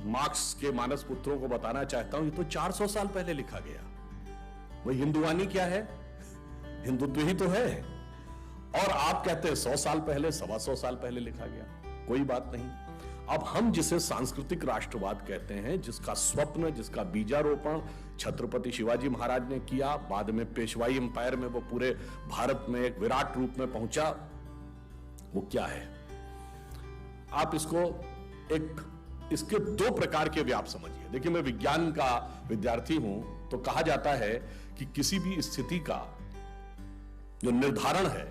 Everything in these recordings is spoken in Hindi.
मार्क्स के मानस पुत्रों को बताना चाहता हूं, ये तो 400 साल पहले लिखा गया। वही हिंदुवानी क्या है? हिंदुत्व ही तो है। और आप कहते हैं 100 साल पहले, 125 साल पहले लिखा गया। कोई बात नहीं। अब हम जिसे सांस्कृतिक राष्ट्रवाद कहते हैं, जिसका स्वप्न, जिसका बीजारोपण छत्रपति शिवाजी महाराज ने किया, बाद में पेशवाई एम्पायर में वो पूरे भारत में एक विराट रूप में पहुंचा, वो क्या है? आप इसके दो प्रकार के व्याप समझिए। देखिए, मैं विज्ञान का विद्यार्थी हूं, तो कहा जाता है कि किसी भी स्थिति का जो निर्धारण है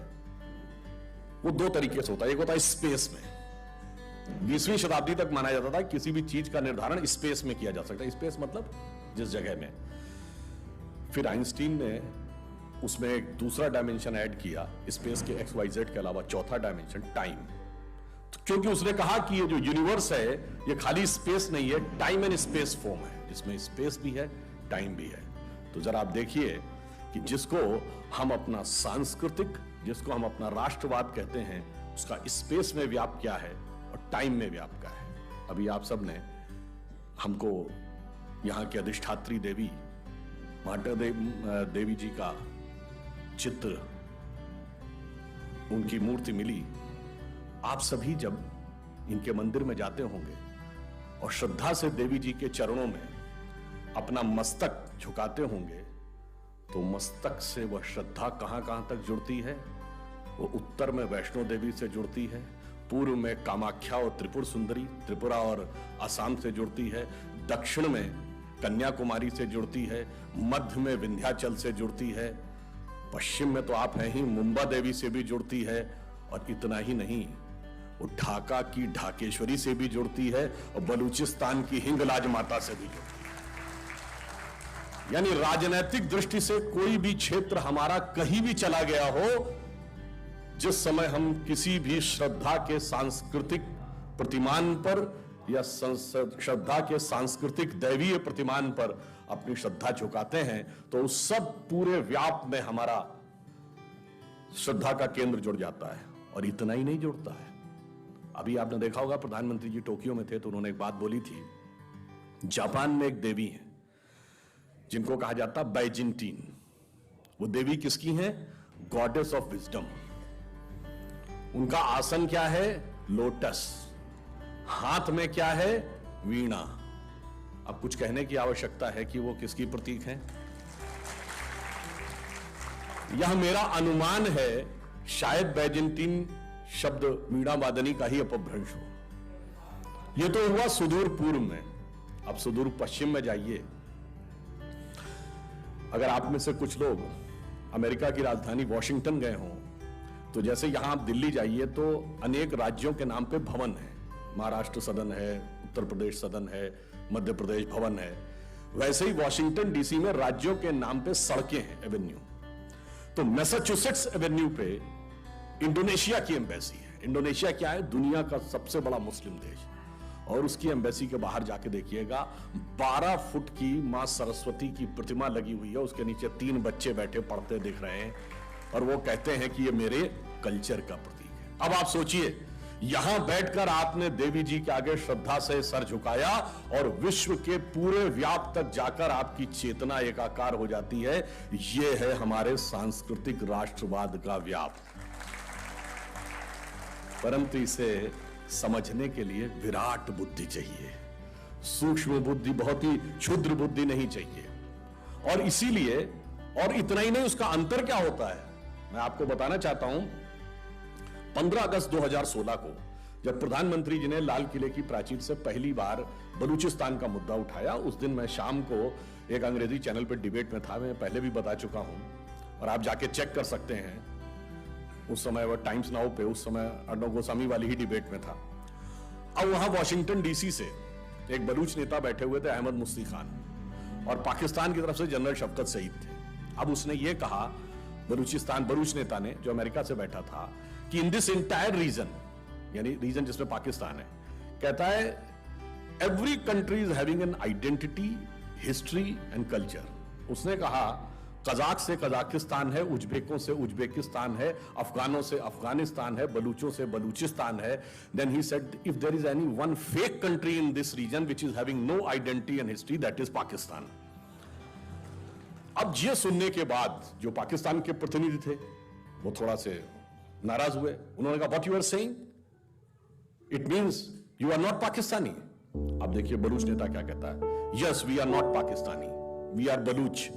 वो दो तरीके से होता है। एक होता है स्पेस में। 20वीं शताब्दी तक माना जाता था किसी भी चीज का निर्धारण स्पेस में किया जा सकता है। स्पेस मतलब जिस जगह में। फिर आइंस्टीन ने उसमें एक दूसरा डायमेंशन ऐड किया, स्पेस के XYZ के अलावा चौथा डायमेंशन टाइम। क्योंकि उसने कहा कि ये जो यूनिवर्स है ये खाली स्पेस नहीं है, टाइम एंड स्पेस फॉर्म है, जिसमें स्पेस भी है, टाइम भी है। तो जरा आप देखिए कि जिसको हम अपना सांस्कृतिक, जिसको हम अपना राष्ट्रवाद कहते हैं, उसका स्पेस में व्याप क्या है और टाइम में व्याप क्या है। अभी आप सब ने हमको यहां की अधिष्ठात्री देवी माता देवी जी का चित्र, उनकी मूर्ति मिली। आप सभी जब इनके मंदिर में जाते होंगे और श्रद्धा से देवी जी के चरणों में अपना मस्तक झुकाते होंगे, तो मस्तक से वह श्रद्धा कहां कहां तक जुड़ती है? वो उत्तर में वैष्णो देवी से जुड़ती है, पूर्व में कामाख्या और त्रिपुर सुंदरी, त्रिपुरा और असम से जुड़ती है, दक्षिण में कन्याकुमारी से जुड़ती है, मध्य में विंध्याचल से जुड़ती है, पश्चिम में तो आप हैं ही मुंबा देवी से भी जुड़ती है, और इतना ही नहीं, वो ढाका की ढाकेश्वरी से भी जुड़ती है और बलूचिस्तान की हिंगलाज माता से भी जुड़ती है। यानी राजनीतिक दृष्टि से कोई भी क्षेत्र हमारा कहीं भी चला गया हो, जिस समय हम किसी भी श्रद्धा के सांस्कृतिक प्रतिमान पर या श्रद्धा के सांस्कृतिक दैवीय प्रतिमान पर अपनी श्रद्धा झुकाते हैं, तो उस सब पूरे व्याप में हमारा श्रद्धा का केंद्र जुड़ जाता है। और इतना ही नहीं जुड़ता है। अभी आपने देखा होगा, प्रधानमंत्री जी टोक्यो में थे तो उन्होंने एक बात बोली थी, जापान में एक देवी है जिनको कहा जाता बैजिंटीन। वो देवी किसकी है? Goddess of wisdom. उनका आसन क्या है? लोटस। हाथ में क्या है? वीणा। अब कुछ कहने की आवश्यकता है कि वो किसकी प्रतीक है? यह मेरा अनुमान है, शायद बैजेंटीन शब्द वीणा वादनी का ही अपभ्रंश हो। यह तो हुआ सुदूर पूर्व में। अब सुदूर पश्चिम में जाइए। अगर आप में से कुछ लोग अमेरिका की राजधानी वॉशिंगटन गए हों, तो जैसे यहां आप दिल्ली जाइए तो अनेक राज्यों के नाम पे भवन है। महाराष्ट्र सदन है, उत्तर प्रदेश सदन है, मध्य प्रदेश भवन है। वैसे ही वॉशिंगटन डीसी में राज्यों के नाम पे सड़कें हैं, एवेन्यू। तो मैसाचुसेट्स एवेन्यू पे इंडोनेशिया की एम्बेसी है। इंडोनेशिया क्या है? दुनिया का सबसे बड़ा मुस्लिम देश। और उसकी एम्बेसी के बाहर जाके देखिएगा, 12 फुट की मां सरस्वती की प्रतिमा लगी हुई है। उसके नीचे 3 बच्चे बैठे पढ़ते दिख रहे हैं और वो कहते हैं कि ये मेरे कल्चर का प्रतीक है। अब आप सोचिए, यहां बैठकर आपने देवी जी के आगे श्रद्धा से सर झुकाया और विश्व के पूरे व्याप तक जाकर आपकी चेतना एकाकार हो जाती है। यह है हमारे सांस्कृतिक राष्ट्रवाद का व्याप। परंतु इसे समझने के लिए विराट बुद्धि चाहिए, सूक्ष्म बुद्धि, बहुत ही क्षुद्र बुद्धि नहीं चाहिए। और इसीलिए, और इतना ही नहीं, उसका अंतर क्या होता है मैं आपको बताना चाहता हूं। 15 अगस्त 2016 को जब प्रधानमंत्री जी ने लाल किले की प्राचीर से पहली बार बलूचिस्तान का मुद्दा उठाया, उस दिन मैं शाम को एक अंग्रेजी चैनल पर डिबेट में था। मैं पहले भी बता चुका हूं और आप जाके चेक कर सकते हैं। उस समय वह टाइम्स नाउ पे, उस समय अर्णव गोस्वामी वाली ही डिबेट में था। अब वहां वॉशिंगटन डीसी से एक बलूच नेता बैठे हुए थे, अहमद मुफ्ती खान, और पाकिस्तान की तरफ से जनरल शफकत सईद थे। अब उसने ये कहा, बलूच नेता ने, जो अमेरिका से बैठा था, कि इन दिस एंटायर रीजन, यानी रीजन जिसमें पाकिस्तान है, कहता है every country is having an identity, history and culture. उसने कहा कजाक से कजाकिस्तान है, उज्बेकों से उज्बेकिस्तान है, अफगानों से अफगानिस्तान है, बलूचों से बलूचिस्तान है. Then he said, if there is any one fake country in this region which is having no identity and history, that is Pakistan. अब ये सुनने के बाद जो पाकिस्तान के प्रतिनिधि थे वो थोड़ा से नाराज हुए. उन्होंने कहा, what you are saying? It means you are not Pakistani. अब देखिए बलूच नेता क्या कहता है. Yes, we are not Pakistani. We are Baloch.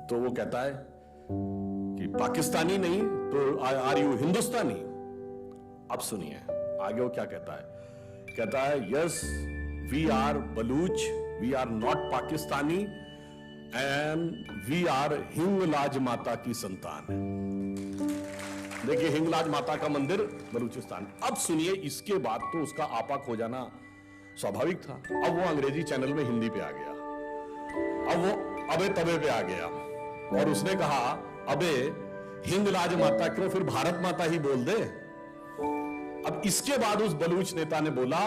तो वो कहता है कि पाकिस्तानी नहीं तो आर यू हिंदुस्तानी. अब सुनिए आगे वो क्या कहता है. कहता है, yes we are Baloch, we are not Pakistani and we are Hinglaj Mata की संतान है. देखिए हिंगलाज माता का मंदिर बलूचिस्तान. अब सुनिए इसके बाद तो उसका आपा खो जाना स्वाभाविक था. अब वो अंग्रेजी चैनल में हिंदी पे आ गया. अब वो अबे तबे पे आ गया और उसने कहा, अबे हिंगलाज माता क्यों, फिर भारत माता ही बोल दे. अब इसके बाद उस बलूच नेता ने बोला,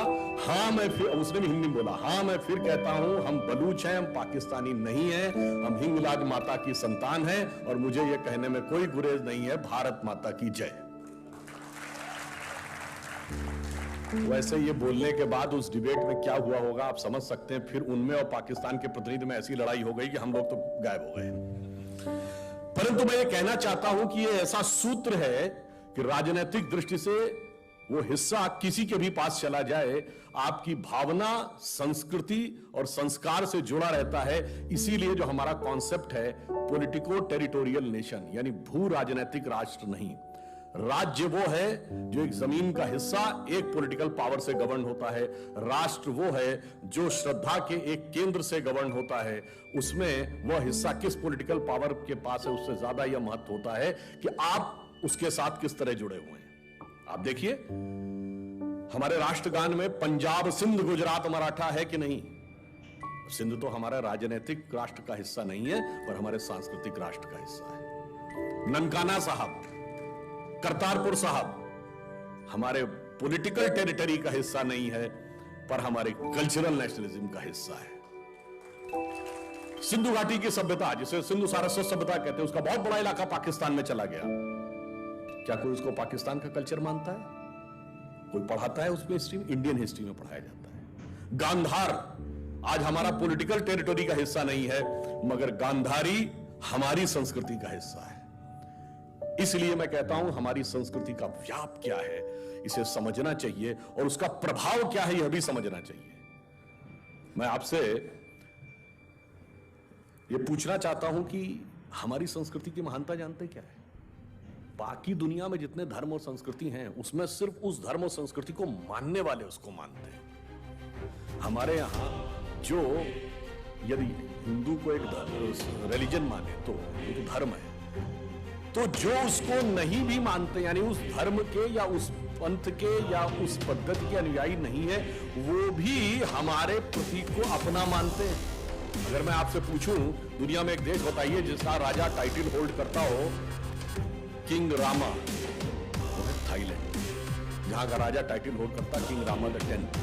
हां मैं फिर, उसने भी हिंदी में बोला, हां मैं फिर कहता हूं, हम बलूच हैं, हम पाकिस्तानी नहीं हैं, हम हिंगलाज माता की संतान हैं और मुझे यह कहने में कोई गुरेज नहीं है, भारत माता की जय. वैसे ये बोलने के बाद उस डिबेट में क्या हुआ होगा आप समझ सकते हैं. फिर उनमें और पाकिस्तान के प्रतिनिधि में ऐसी लड़ाई हो गई कि हम लोग तो गायब हो गए. परंतु मैं ये कहना चाहता हूं कि ये ऐसा सूत्र है कि राजनीतिक दृष्टि से वो हिस्सा किसी के भी पास चला जाए, आपकी भावना, संस्कृति और संस्कार से जुड़ा रहता है. इसीलिए जो हमारा कॉन्सेप्ट है पॉलिटिको टेरिटोरियल नेशन, यानी भू राजनीतिक राष्ट्र नहीं. राज्य वो है जो एक जमीन का हिस्सा एक पॉलिटिकल पावर से गवर्न होता है. राष्ट्र वो है जो श्रद्धा के एक केंद्र से गवर्न होता है. उसमें वह हिस्सा किस पॉलिटिकल पावर के पास है उससे ज्यादा यह महत्व होता है कि आप उसके साथ किस तरह जुड़े हुए हैं. आप देखिए हमारे राष्ट्रगान में पंजाब, सिंध, गुजरात, मराठा है कि नहीं. सिंध तो हमारा राजनीतिक राष्ट्र का हिस्सा नहीं है पर हमारे सांस्कृतिक राष्ट्र का हिस्सा है. ननकाना साहब, करतारपुर साहब हमारे पॉलिटिकल टेरिटरी का हिस्सा नहीं है पर हमारे कल्चरल नेशनलिज्म का हिस्सा है. सिंधु घाटी की सभ्यता जिसे सिंधु सारस्वत सभ्यता कहते हैं, उसका बहुत बड़ा इलाका पाकिस्तान में चला गया. क्या कोई उसको पाकिस्तान का कल्चर मानता है? कोई पढ़ाता है उसमें हिस्ट्री में? इंडियन हिस्ट्री में पढ़ाया जाता है. गांधार आज हमारा पॉलिटिकल टेरिटरी का हिस्सा नहीं है मगर गांधारी हमारी संस्कृति का हिस्सा है. इसलिए मैं कहता हूं हमारी संस्कृति का व्याप क्या है इसे समझना चाहिए और उसका प्रभाव क्या है यह भी समझना चाहिए. मैं आपसे यह पूछना चाहता हूं कि हमारी संस्कृति की महानता जानते क्या है? बाकी दुनिया में जितने धर्म और संस्कृति हैं उसमें सिर्फ उस धर्म और संस्कृति को मानने वाले उसको मानते हैं. हमारे यहां जो यदि हिंदू को एक रिलीजन माने तो वो तो धर्म है, तो जो उसको नहीं भी मानते यानी उस धर्म के या उस पंथ के या उस पद्धति के अनुयायी नहीं है वो भी हमारे प्रतीक को अपना मानते हैं. अगर मैं आपसे पूछूं दुनिया में एक देश बताइए जिसका राजा टाइटल होल्ड करता हो किंग रामा, वो है थाईलैंड. जहां का राजा टाइटल होल्ड करता किंग रामा द 10th.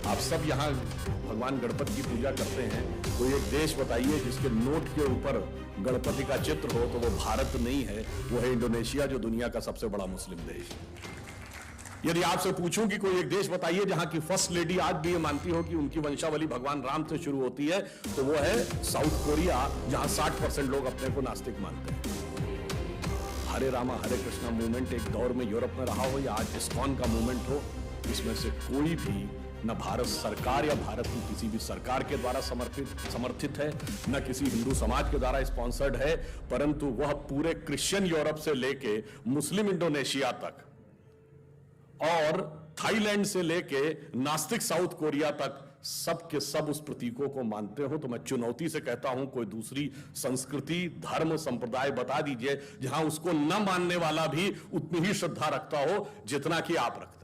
आप सब यहां भगवान गणपति की पूजा करते हैं. कोई एक देश बताइए जिसके नोट के ऊपर गणपति का चित्र हो तो वो भारत नहीं है, वो है इंडोनेशिया जो दुनिया का सबसे बड़ा मुस्लिम देश है. यदि आपसे पूछूं कि कोई एक देश बताइए जहां की फर्स्ट लेडी आज भी ये मानती हो कि उनकी वंशावली भगवान राम से शुरू होती है तो वो है साउथ कोरिया जहां 60% लोग अपने को नास्तिक मानते हैं. हरे रामा हरे कृष्णा मूवमेंट एक दौर में यूरोप में रहा हो या आज इस्कॉन का मूवमेंट हो, इसमें से कोई भी न भारत सरकार या भारत की किसी भी सरकार के द्वारा समर्थित है, न किसी हिंदू समाज के द्वारा स्पॉन्सर्ड है, परंतु वह पूरे क्रिश्चियन यूरोप से लेके मुस्लिम इंडोनेशिया तक और थाईलैंड से लेके नास्तिक साउथ कोरिया तक सब के सब उस प्रतीकों को मानते हो. तो मैं चुनौती से कहता हूं कोई दूसरी संस्कृति, धर्म, संप्रदाय बता दीजिए जहां उसको न मानने वाला भी उतनी ही श्रद्धा रखता हो जितना कि आप रखते